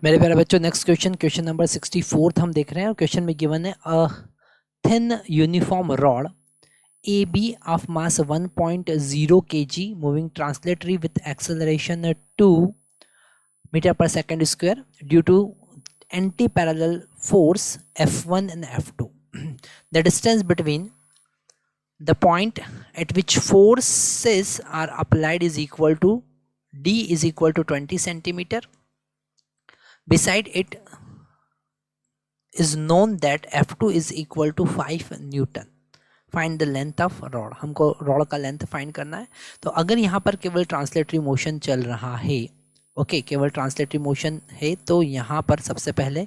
मेरे प्यारे बच्चों, नेक्स्ट क्वेश्चन नंबर 64 हम देख रहे हैं और क्वेश्चन में गिवन है a thin uniform rod AB of mass 1.0 kg moving translatory with acceleration 2 meter per second square due to anti-parallel force F1 and F2. The distance between the point at which forces are applied is equal to D is equal to 20 centimeter. Beside it is known that F2 is equal to 5 Newton. Find the length of rod, हमको rod का length find करना है। तो अगर यहाँ पर केवल translatory motion चल रहा है, ओके, केवल ट्रांसलेटरी मोशन है, तो यहाँ पर सबसे पहले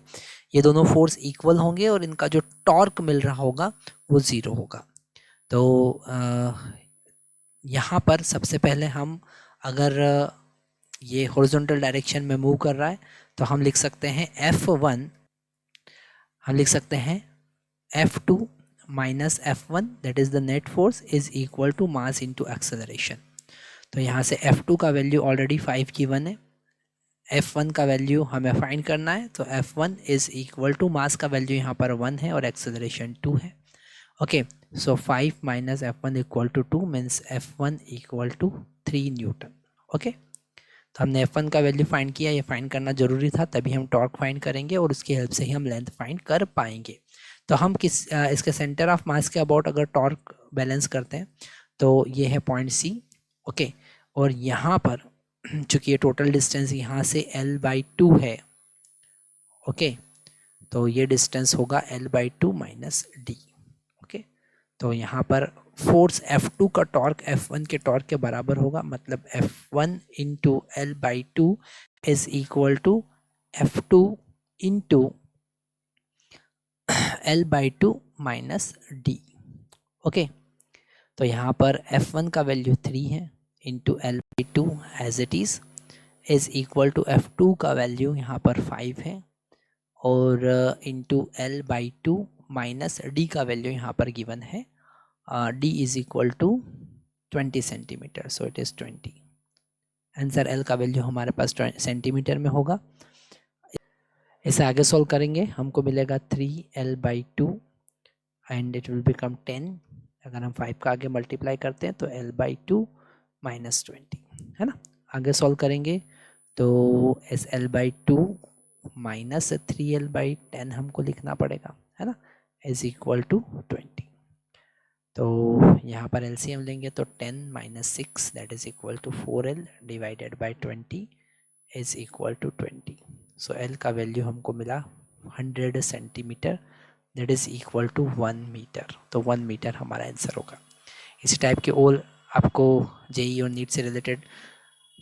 ये दोनों फोर्स इक्वल होंगे और इनका जो टॉर्क मिल रहा होगा वो ज़ीरो होगा। तो यहाँ पर सबसे पहले हम अगर ये हॉरिजॉन्टल डायरेक्शन में मूव कर रहा है तो हम लिख सकते हैं F1, हम लिख सकते हैं F2 minus F1 that is the net force is equal to mass into acceleration. तो यहाँ से F2 का वैल्यू ऑलरेडी 5 गिवन है, F1 का वैल्यू हमें फाइंड करना है, तो F1 इज इक्वल टू मास का वैल्यू यहाँ पर 1 है और एक्सेलरेशन 2 है। Okay, so 5 minus F1 equal to 2 means F1 equal to 3 newton. Okay, तो हमने F1 का वैल्यू फाइंड किया, ये फाइंड करना जरूरी था, तभी हम टॉर्क फाइंड करेंगे और उसकी हेल्प से ही हम लेंथ फाइंड कर पाएंगे। तो हम इसके सेंटर ऑफ मास के अबाउट अगर टॉर्क बैलेंस करते हैं तो ये है पॉइंट C, ओके, और यहाँ पर चूंकि ये टोटल डिस्टेंस यहाँ से L/2 है, ओके, तो ये डिस्टेंस होगा L/2 माइनस D। ओके, तो यहाँ पर फोर्स F2 का टॉर्क F1 के टॉर्क के बराबर होगा, मतलब F1 into L/2 is equal to F2 into L/2 minus D। Okay, तो यहाँ पर F1 का वैल्यू 3 है into L/2 as it is equal to F2 का वैल्यू यहाँ पर 5 है और इंटू L/2 माइनस D का वैल्यू यहाँ पर गिवन है, D is equal to 20 centimetre, so it is 20। Answer L का वैल्यू हमारे पास सेंटीमीटर में होगा। इसे आगे सॉल्व करेंगे, हमको मिलेगा 3L/2 and it will become 10। अगर हम 5 का आगे मल्टीप्लाई करते हैं तो L/2 माइनस 20 है ना। आगे सॉल्व करेंगे तो इस L/2 माइनस 3L/10 हमको लिखना पड़ेगा, है ना, इज इक्वल टू 20। तो यहाँ पर LCM लेंगे तो 10 minus 6 that is equal to 4L divided by 20 is equal to 20। So L का वैल्यू हमको मिला 100 centimetre that is equal to 1 metre. तो 1 मीटर हमारा आंसर होगा। इसी टाइप के और आपको JEE और नीट से रिलेटेड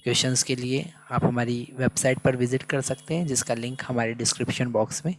क्वेश्चंस के लिए आप हमारी वेबसाइट पर विजिट कर सकते हैं, जिसका लिंक हमारे डिस्क्रिप्शन बॉक्स में